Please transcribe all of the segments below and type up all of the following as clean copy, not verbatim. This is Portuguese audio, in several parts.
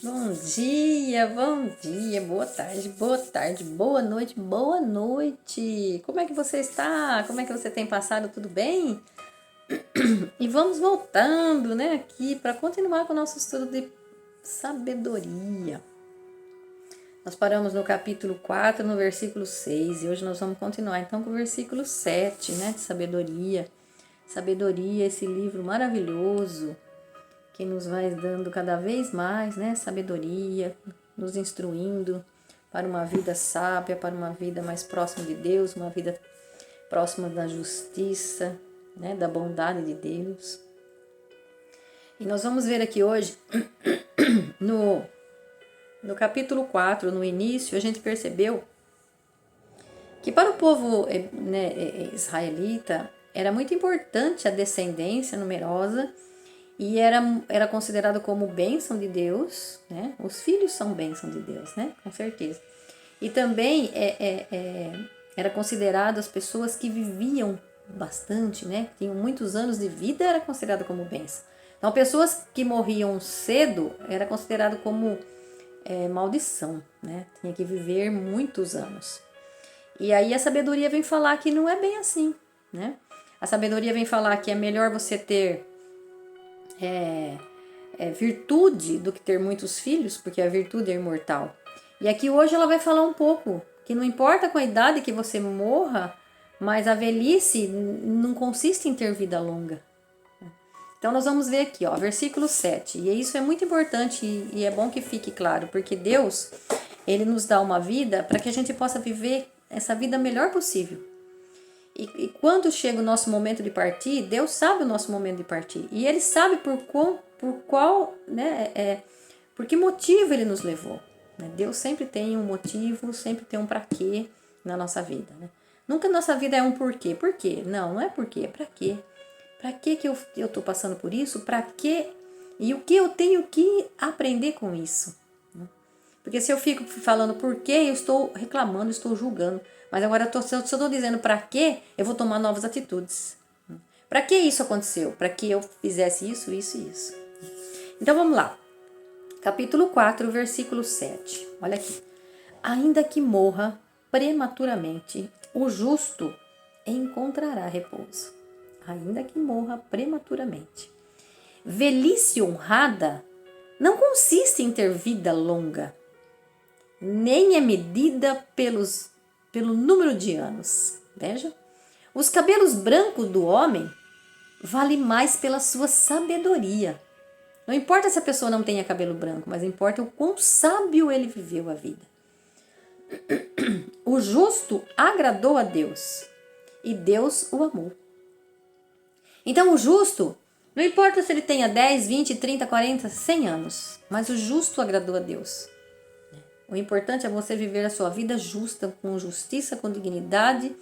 Bom dia, boa tarde, boa noite, boa noite. Como é que você está? Como é que você tem passado? Tudo bem? E vamos voltando, né, aqui para continuar com o nosso estudo de sabedoria. Nós paramos no capítulo 4, no versículo 6, e hoje nós vamos continuar então com o versículo 7, né, de sabedoria. Sabedoria, esse livro maravilhoso que nos vai dando cada vez mais, né, sabedoria, nos instruindo para uma vida sábia, para uma vida mais próxima de Deus, uma vida próxima da justiça, né, da bondade de Deus. E nós vamos ver aqui hoje, no capítulo 4, no início, a gente percebeu que para o povo, né, israelita era muito importante a descendência numerosa e era considerado como bênção de Deus, né? Os filhos são bênção de Deus, né? Com certeza. E também era considerado as pessoas que viviam bastante, né? Que tinham muitos anos de vida, era considerado como bênção. Então, pessoas que morriam cedo era considerado como maldição, né? Tinha que viver muitos anos. E aí a sabedoria vem falar que não é bem assim, né? A sabedoria vem falar que é melhor você ter virtude do que ter muitos filhos, porque a virtude é imortal. E aqui hoje ela vai falar um pouco que não importa com a idade que você morra, mas a velhice não consiste em ter vida longa. Então nós vamos ver aqui, ó, versículo 7. E isso é muito importante e é bom que fique claro, porque Deus, ele nos dá uma vida para que a gente possa viver essa vida melhor possível. E quando chega o nosso momento de partir, Deus sabe o nosso momento de partir. E Ele sabe por qual, né, por que motivo Ele nos levou. Deus sempre tem um motivo, sempre tem um para quê na nossa vida. Né? Nunca nossa vida é um porquê. Por quê? Não é porquê, é para quê. Para que eu estou passando por isso? Para quê? E o que eu tenho que aprender com isso? Porque se eu fico falando por quê, eu estou reclamando, estou julgando. Mas agora, se eu estou dizendo para quê, eu vou tomar novas atitudes. Para que isso aconteceu? Para que eu fizesse isso, isso e isso. Então vamos lá. Capítulo 4, versículo 7. Olha aqui. Ainda que morra prematuramente, o justo encontrará repouso. Ainda que morra prematuramente. Velhice honrada não consiste em ter vida longa, nem é medida pelo número de anos. Veja, os cabelos brancos do homem valem mais pela sua sabedoria. Não importa se a pessoa não tenha cabelo branco, mas importa o quão sábio ele viveu a vida. O justo agradou a Deus e Deus o amou. Então o justo, não importa se ele tenha 10, 20, 30, 40, 100 anos, mas o justo agradou a Deus. O importante é você viver a sua vida justa, com justiça, com dignidade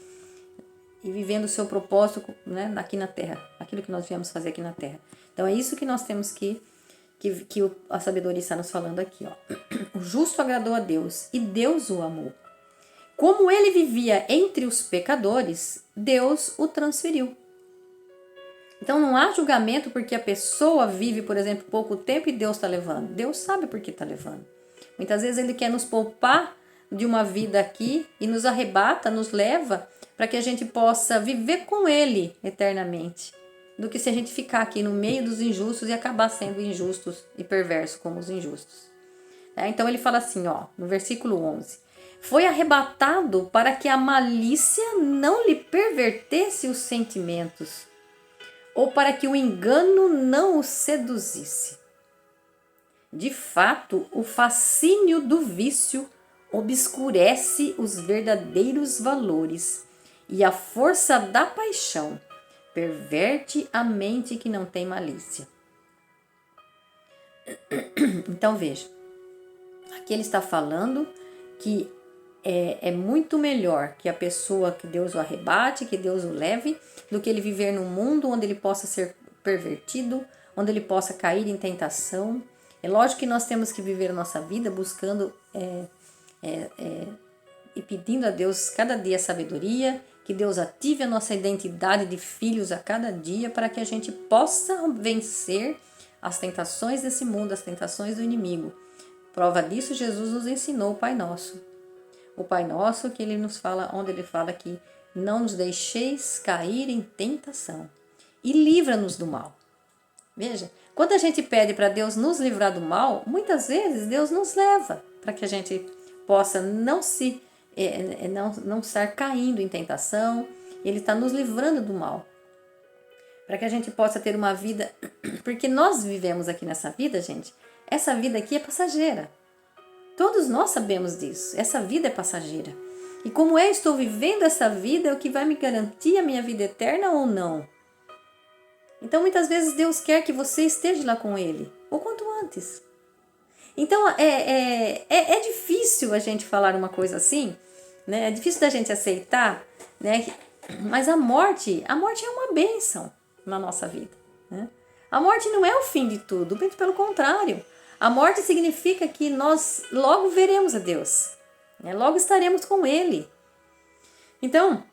e vivendo o seu propósito, né, aqui na Terra, aquilo que nós viemos fazer aqui na Terra. Então é isso que nós temos que a sabedoria está nos falando aqui. Ó. O justo agradou a Deus e Deus o amou. Como ele vivia entre os pecadores, Deus o transferiu. Então não há julgamento porque a pessoa vive, por exemplo, pouco tempo e Deus está levando. Deus sabe por que está levando. Muitas vezes Ele quer nos poupar de uma vida aqui e nos arrebata, nos leva para que a gente possa viver com Ele eternamente, do que se a gente ficar aqui no meio dos injustos e acabar sendo injustos e perversos como os injustos. Então ele fala assim, ó, no versículo 11: foi arrebatado para que a malícia não lhe pervertesse os sentimentos, ou para que o engano não o seduzisse. De fato, o fascínio do vício obscurece os verdadeiros valores e a força da paixão perverte a mente que não tem malícia. Então veja, aqui ele está falando que é muito melhor que a pessoa, que Deus o arrebate, que Deus o leve, do que ele viver num mundo onde ele possa ser pervertido, onde ele possa cair em tentação. É lógico que nós temos que viver a nossa vida buscando e pedindo a Deus cada dia sabedoria, que Deus ative a nossa identidade de filhos a cada dia para que a gente possa vencer as tentações desse mundo, as tentações do inimigo, Prova disso, Jesus nos ensinou o Pai Nosso. O Pai Nosso que ele nos fala, onde ele fala que não nos deixeis cair em tentação e livra-nos do mal. Veja, quando a gente pede para Deus nos livrar do mal, muitas vezes Deus nos leva para que a gente possa não estar caindo em tentação. Ele está nos livrando do mal, para que a gente possa ter uma vida, porque nós vivemos aqui nessa vida, gente, essa vida aqui é passageira. Todos nós sabemos disso, essa vida é passageira. E como eu estou vivendo essa vida é o que vai me garantir a minha vida eterna ou não. Então muitas vezes Deus quer que você esteja lá com Ele, o quanto antes. Então é difícil a gente falar uma coisa assim, né? É difícil da gente aceitar, né? Mas a morte é uma bênção na nossa vida, né? A morte não é o fim de tudo, muito pelo contrário. A morte significa que nós logo veremos a Deus, né? Logo estaremos com Ele. Então,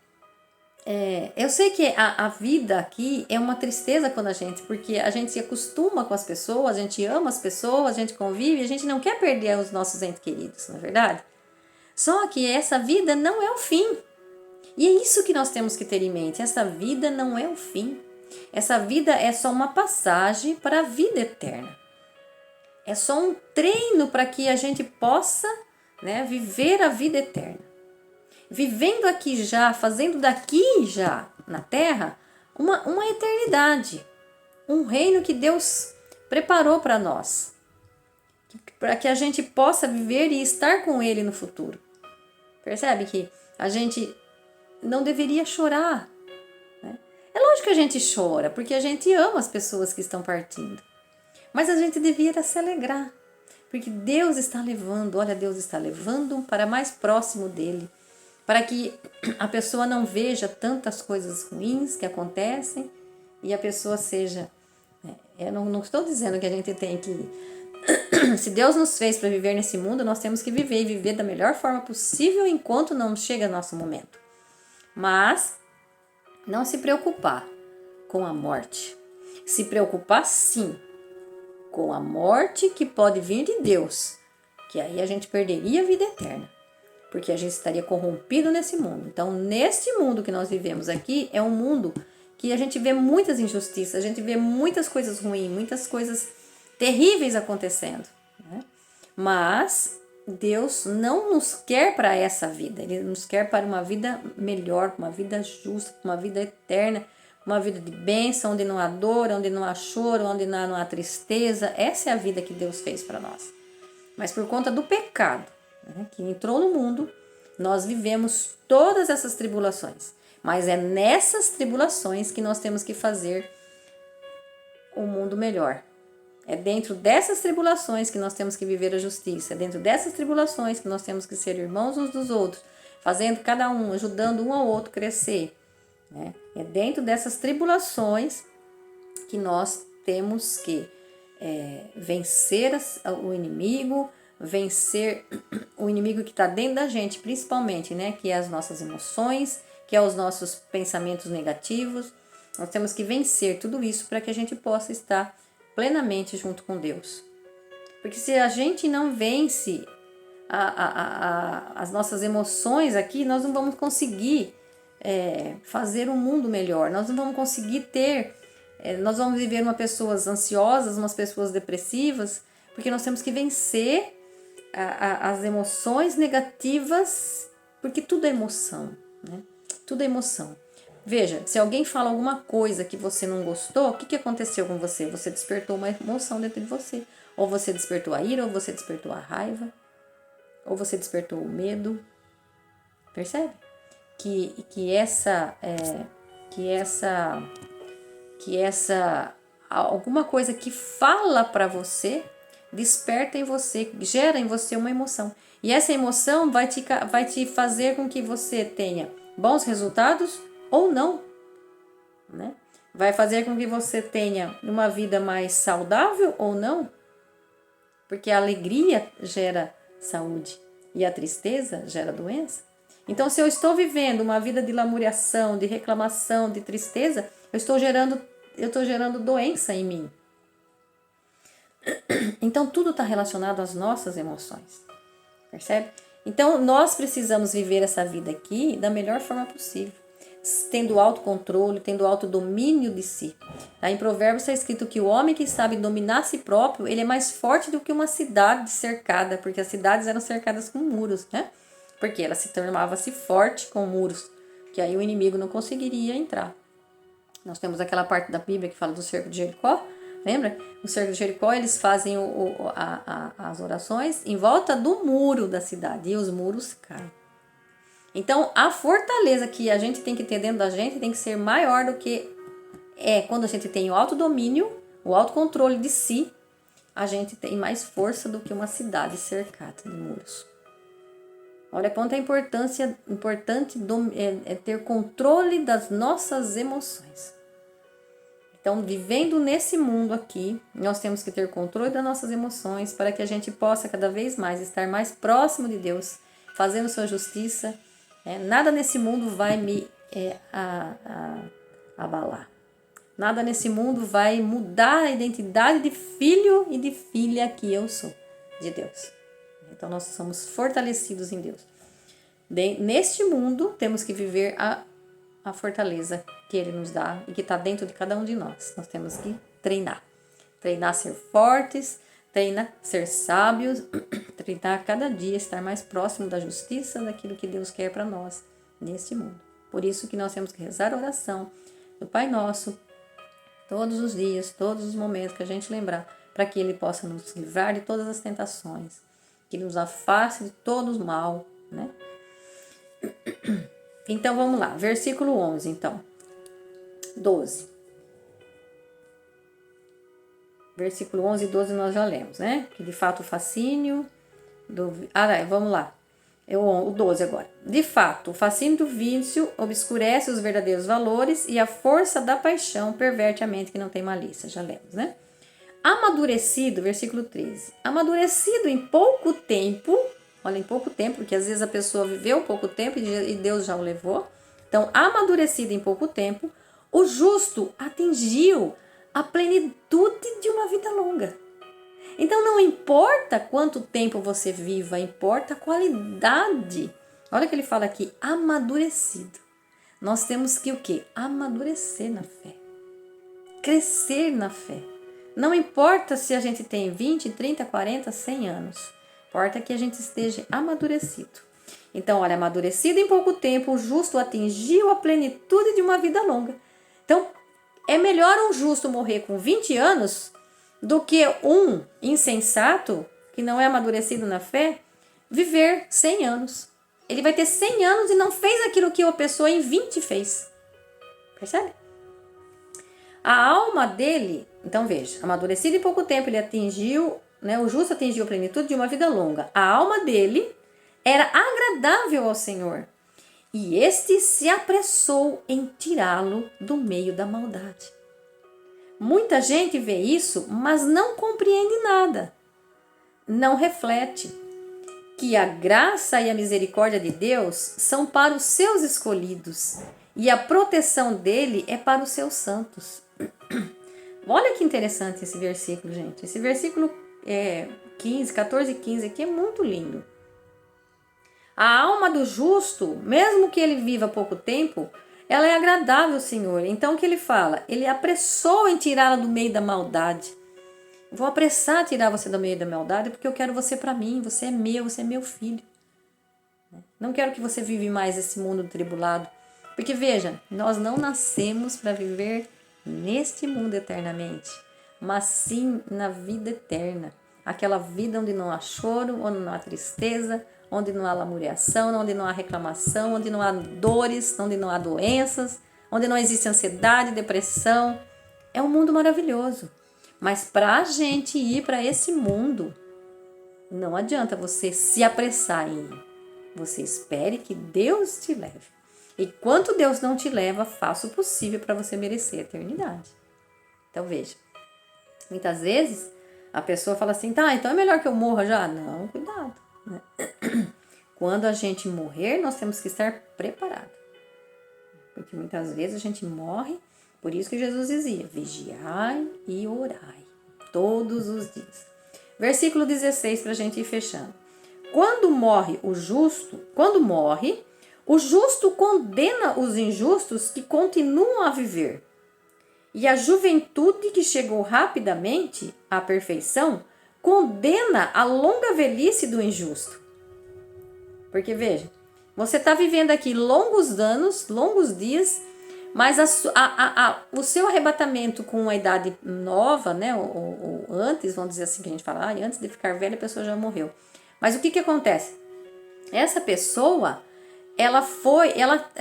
eu sei que a vida aqui é uma tristeza porque a gente se acostuma com as pessoas, a gente ama as pessoas, a gente convive, a gente não quer perder os nossos entes queridos, não é verdade? Só que essa vida não é o fim. E é isso que nós temos que ter em mente. Essa vida não é o fim. Essa vida é só uma passagem para a vida eterna. É só um treino para que a gente possa, né, viver a vida eterna. Vivendo aqui já, fazendo daqui já, na Terra, uma eternidade. Um reino que Deus preparou para nós. Para que a gente possa viver e estar com Ele no futuro. Percebe que a gente não deveria chorar, né? É lógico que a gente chora, porque a gente ama as pessoas que estão partindo. Mas a gente deveria se alegrar, porque Deus está levando, Deus está levando para mais próximo dele, para que a pessoa não veja tantas coisas ruins que acontecem e a pessoa seja... Eu não estou dizendo que a gente tem que... Se Deus nos fez para viver nesse mundo, nós temos que viver e viver da melhor forma possível enquanto não chega nosso momento. Mas não se preocupar com a morte. Se preocupar, sim, com a morte que pode vir de Deus, que aí a gente perderia a vida eterna, porque a gente estaria corrompido nesse mundo. Então, neste mundo que nós vivemos aqui, é um mundo que a gente vê muitas injustiças, a gente vê muitas coisas ruins, muitas coisas terríveis acontecendo, né? Mas Deus não nos quer para essa vida, Ele nos quer para uma vida melhor, uma vida justa, uma vida eterna, uma vida de bênção, onde não há dor, onde não há choro, onde não há tristeza. Essa é a vida que Deus fez para nós. Mas por conta do pecado, né, que entrou no mundo, nós vivemos todas essas tribulações. Mas é nessas tribulações que nós temos que fazer um mundo melhor. É dentro dessas tribulações que nós temos que viver a justiça. É dentro dessas tribulações que nós temos que ser irmãos uns dos outros, fazendo cada um, ajudando um ao outro a crescer, né? É dentro dessas tribulações que nós temos que vencer o inimigo, vencer o inimigo que está dentro da gente, principalmente, né? Que é as nossas emoções, que é os nossos pensamentos negativos. Nós temos que vencer tudo isso para que a gente possa estar plenamente junto com Deus. Porque se a gente não vence as nossas emoções aqui, nós não vamos conseguir fazer um mundo melhor. Nós não vamos conseguir nós vamos viver umas pessoas ansiosas, umas pessoas depressivas, porque nós temos que vencer as emoções negativas, porque tudo é emoção, né? Tudo é emoção. Veja, se alguém fala alguma coisa que você não gostou, o que aconteceu com você? Você despertou uma emoção dentro de você. Ou você despertou a ira, ou você despertou a raiva, ou você despertou o medo. Percebe? Que alguma coisa que fala para você, desperta em você, gera em você uma emoção. E essa emoção vai te fazer com que você tenha bons resultados ou não, né? Vai fazer com que você tenha uma vida mais saudável ou não, porque a alegria gera saúde e a tristeza gera doença. Então, se eu estou vivendo uma vida de lamuriação, de reclamação, de tristeza, eu estou gerando doença em mim. Então, tudo está relacionado às nossas emoções, percebe? Então, nós precisamos viver essa vida aqui da melhor forma possível, tendo autocontrole, tendo autodomínio de si. Tá? Em Provérbios está escrito que o homem que sabe dominar a si próprio, ele é mais forte do que uma cidade cercada, porque as cidades eram cercadas com muros, né? Porque ela se tornava-se forte com muros, que aí o inimigo não conseguiria entrar. Nós temos aquela parte da Bíblia que fala do cerco de Jericó, lembra? No cerco de Jericó eles fazem as orações em volta do muro da cidade e os muros caem. Então a fortaleza que a gente tem que ter dentro da gente tem que ser maior do que quando a gente tem o autodomínio, o autocontrole de si, a gente tem mais força do que uma cidade cercada de muros. Olha quanto é importante ter controle das nossas emoções. Então, vivendo nesse mundo aqui, nós temos que ter controle das nossas emoções para que a gente possa cada vez mais estar mais próximo de Deus, fazendo sua justiça. Nada nesse mundo vai me abalar. Nada nesse mundo vai mudar a identidade de filho e de filha que eu sou de Deus. Então, nós somos fortalecidos em Deus. Neste mundo, temos que viver a fortaleza que Ele nos dá e que está dentro de cada um de nós. Nós temos que treinar. Treinar a ser fortes, treinar a ser sábios, treinar a cada dia estar mais próximo da justiça, daquilo que Deus quer para nós neste mundo. Por isso que nós temos que rezar a oração do Pai Nosso todos os dias, todos os momentos que a gente lembrar, para que Ele possa nos livrar de todas as tentações, que nos afaste de todo o mal, né? Então, vamos lá. Versículo 11, então. 12. Versículo 11 e 12 nós já lemos, né? Que de fato o fascínio vamos lá. O 12 agora. De fato, o fascínio do vício obscurece os verdadeiros valores e a força da paixão perverte a mente que não tem malícia. Já lemos, né? Amadurecido, versículo 13. Amadurecido em pouco tempo, olha, em pouco tempo, porque às vezes a pessoa viveu pouco tempo e Deus já o levou. Então, amadurecido em pouco tempo, o justo atingiu a plenitude de uma vida longa. Então, não importa quanto tempo você viva, importa a qualidade. Olha que ele fala aqui, amadurecido. Nós temos que o quê? Amadurecer na fé. Crescer na fé. Não importa se a gente tem 20, 30, 40, 100 anos. Importa que a gente esteja amadurecido. Então, olha, amadurecido em pouco tempo, o justo atingiu a plenitude de uma vida longa. Então, é melhor um justo morrer com 20 anos do que um insensato, que não é amadurecido na fé, viver 100 anos. Ele vai ter 100 anos e não fez aquilo que a pessoa em 20 fez. Percebe? A alma dele, então veja, amadurecido em pouco tempo, ele atingiu, né, o justo atingiu a plenitude de uma vida longa. A alma dele era agradável ao Senhor, e este se apressou em tirá-lo do meio da maldade. Muita gente vê isso, mas não compreende nada. Não reflete que a graça e a misericórdia de Deus são para os seus escolhidos e a proteção dele é para os seus santos. Olha que interessante esse versículo, gente. Esse versículo 14 e 15 aqui é muito lindo. A alma do justo, mesmo que ele viva pouco tempo, ela é agradável ao Senhor. Então o que ele fala? Ele apressou em tirá-la do meio da maldade. Vou apressar a tirar você do meio da maldade porque eu quero você para mim. Você é meu filho. Não quero que você vive mais esse mundo tribulado. Porque veja, nós não nascemos para viver neste mundo eternamente, mas sim na vida eterna. Aquela vida onde não há choro, onde não há tristeza, onde não há lamuriação, onde não há reclamação, onde não há dores, onde não há doenças, onde não existe ansiedade, depressão. É um mundo maravilhoso. Mas para a gente ir para esse mundo, não adianta você se apressar em ir. Você espere que Deus te leve. E quando Deus não te leva, faça o possível para você merecer a eternidade. Então veja, muitas vezes a pessoa fala assim, tá, então é melhor que eu morra já? Não, cuidado. Né? Quando a gente morrer, nós temos que estar preparados. Porque muitas vezes a gente morre, por isso que Jesus dizia, vigiai e orai. todos os dias. Versículo 16 para a gente ir fechando. Quando morre, o justo condena os injustos que continuam a viver. E a juventude que chegou rapidamente à perfeição condena a longa velhice do injusto. Porque veja, você está vivendo aqui longos anos, longos dias, mas o seu arrebatamento com uma idade nova, né, ou antes, vamos dizer assim, que a gente fala, antes de ficar velha a pessoa já morreu. Mas o que acontece? Essa pessoa, ela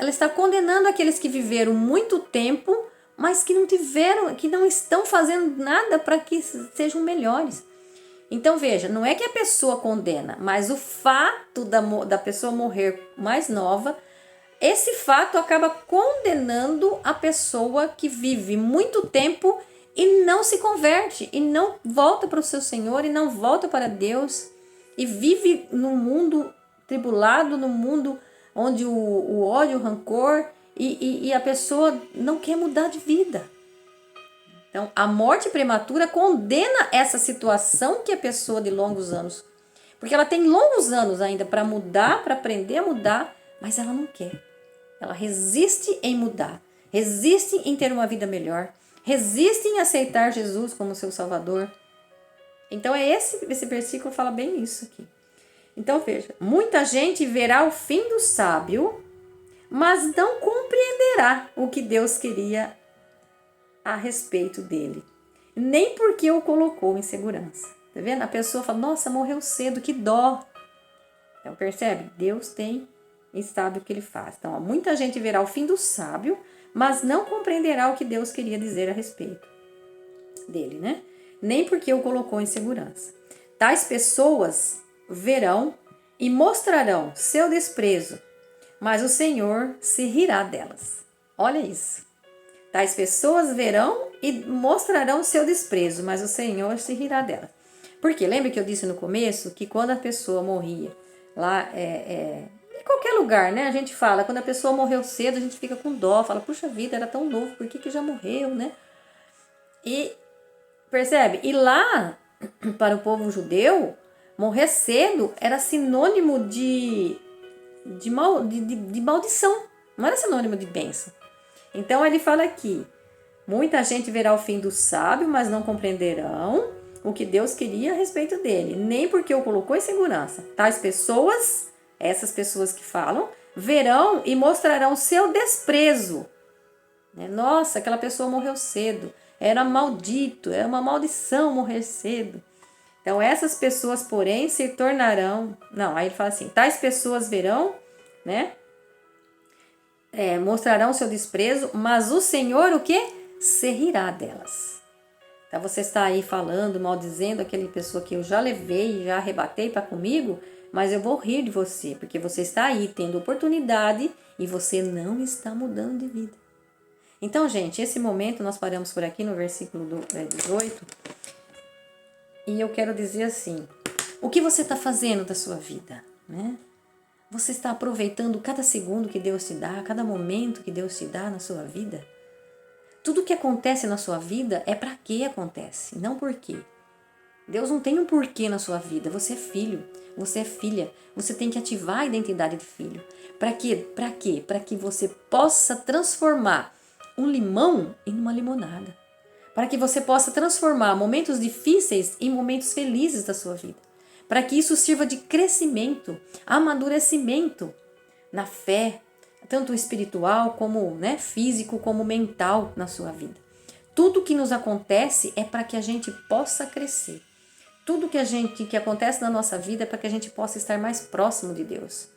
está condenando aqueles que viveram muito tempo, mas que não estão fazendo nada para que sejam melhores. Então veja, não é que a pessoa condena, mas o fato da pessoa morrer mais nova, esse fato acaba condenando a pessoa que vive muito tempo e não se converte, e não volta para o seu Senhor, e não volta para Deus, e vive num mundo tribulado, num mundo onde o ódio, o rancor, e a pessoa não quer mudar de vida. Então, a morte prematura condena essa situação que a pessoa de longos anos, porque ela tem longos anos ainda para mudar, para aprender a mudar, mas ela não quer. Ela resiste em mudar, resiste em ter uma vida melhor, resiste em aceitar Jesus como seu Salvador. Então, esse versículo fala bem isso aqui. Então, veja, muita gente verá o fim do sábio, mas não compreenderá o que Deus queria a respeito dele, nem porque o colocou em segurança. Tá vendo? A pessoa fala, nossa, morreu cedo, que dó. Então, percebe? Deus tem e sabe o que ele faz. Então, muita gente verá o fim do sábio, mas não compreenderá o que Deus queria dizer a respeito dele, né? Nem porque o colocou em segurança. Tais pessoas verão e mostrarão seu desprezo, mas o Senhor se rirá delas. Olha isso. Tais pessoas verão e mostrarão seu desprezo, mas o Senhor se rirá delas. Porque lembra que eu disse no começo que quando a pessoa morria lá, em qualquer lugar, né? A gente fala, quando a pessoa morreu cedo, a gente fica com dó, fala, puxa vida, era tão novo, por que já morreu, né? E percebe? E lá, para o povo judeu, morrer cedo era sinônimo de maldição, não era sinônimo de bênção. Então ele fala aqui, muita gente verá o fim do sábio, mas não compreenderão o que Deus queria a respeito dele, nem porque o colocou em segurança. Tais pessoas, essas pessoas que falam, verão e mostrarão seu desprezo. Nossa, aquela pessoa morreu cedo, era maldito, era uma maldição morrer cedo. Então essas pessoas, porém, se tornarão... Não, aí ele fala assim, tais pessoas verão, né? Mostrarão seu desprezo, mas o Senhor o quê? Se rirá delas. Então você está aí falando, maldizendo aquela pessoa que eu já levei, já arrebatei para comigo, mas eu vou rir de você, porque você está aí tendo oportunidade e você não está mudando de vida. Então, gente, esse momento nós paramos por aqui no versículo 18, e eu quero dizer assim, o que você está fazendo da sua vida, né? Você está aproveitando cada segundo que Deus te dá, cada momento que Deus te dá na sua vida? Tudo que acontece na sua vida é para que acontece, não por quê. Deus não tem um porquê na sua vida. Você é filho, você é filha. Você tem que ativar a identidade de filho. Para quê? Para quê? Para que você possa transformar um limão em uma limonada. Para que você possa transformar momentos difíceis em momentos felizes da sua vida. Para que isso sirva de crescimento, amadurecimento na fé, tanto espiritual como físico, como mental na sua vida. Tudo que nos acontece é para que a gente possa crescer. Tudo que acontece na nossa vida é para que a gente possa estar mais próximo de Deus.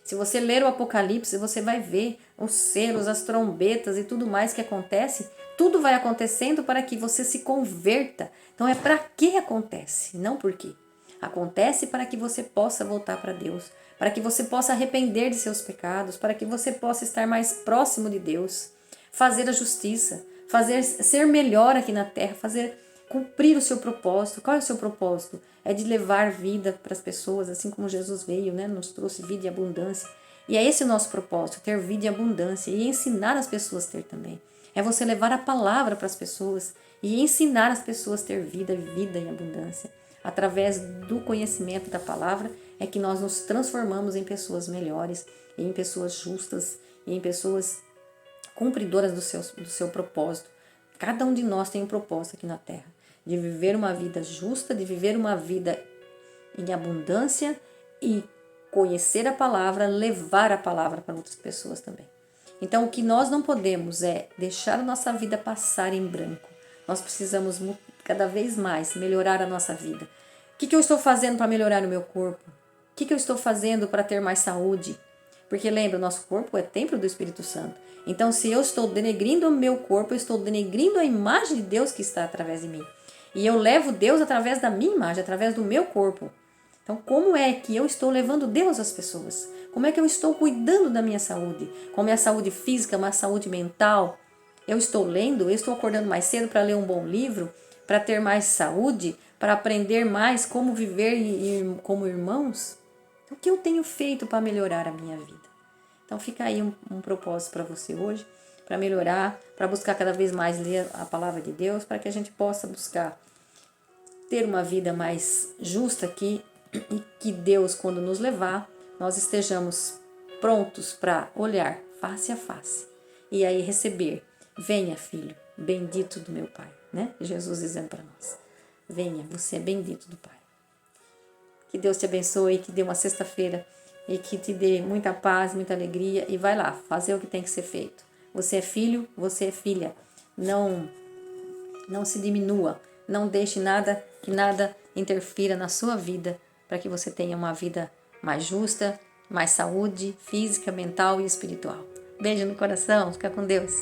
Se você ler o Apocalipse, você vai ver os selos, as trombetas e tudo mais que acontece. Tudo vai acontecendo para que você se converta. Então é para que acontece, não por quê. Acontece para que você possa voltar para Deus, para que você possa arrepender de seus pecados, para que você possa estar mais próximo de Deus, fazer a justiça, ser melhor aqui na terra, cumprir o seu propósito. Qual é o seu propósito? É de levar vida para as pessoas, assim como Jesus veio, nos trouxe vida e abundância. E é esse o nosso propósito, ter vida e abundância e ensinar as pessoas a ter também. É você levar a palavra para as pessoas e ensinar as pessoas a ter vida em abundância. Através do conhecimento da palavra é que nós nos transformamos em pessoas melhores, em pessoas justas, e em pessoas cumpridoras do seu propósito. Cada um de nós tem um propósito aqui na Terra, de viver uma vida justa, de viver uma vida em abundância e conhecer a palavra, levar a palavra para outras pessoas também. Então, o que nós não podemos é deixar a nossa vida passar em branco. Nós precisamos cada vez mais melhorar a nossa vida. O que eu estou fazendo para melhorar o meu corpo? O que eu estou fazendo para ter mais saúde? Porque lembra, o nosso corpo é templo do Espírito Santo. Então, se eu estou denegrindo o meu corpo, eu estou denegrindo a imagem de Deus que está através de mim. E eu levo Deus através da minha imagem, através do meu corpo. Então, como é que eu estou levando Deus às pessoas? Como é que eu estou cuidando da minha saúde? Com a minha saúde física, minha saúde mental? Eu estou lendo? Eu estou acordando mais cedo para ler um bom livro? Para ter mais saúde? Para aprender mais como viver como irmãos? O que eu tenho feito para melhorar a minha vida? Então fica aí um propósito para você hoje, para melhorar, para buscar cada vez mais ler a palavra de Deus, para que a gente possa buscar ter uma vida mais justa aqui e que Deus, quando nos levar, nós estejamos prontos para olhar face a face e aí receber: venha, filho, bendito do meu Pai, né? Jesus dizendo para nós: venha, você é bendito do Pai. Que Deus te abençoe, que dê uma sexta-feira e que te dê muita paz, muita alegria, e vai lá, fazer o que tem que ser feito. Você é filho, você é filha. Não se diminua, não deixe que nada interfira na sua vida, para que você tenha uma vida mais justa, mais saúde física, mental e espiritual. Beijo no coração, fica com Deus.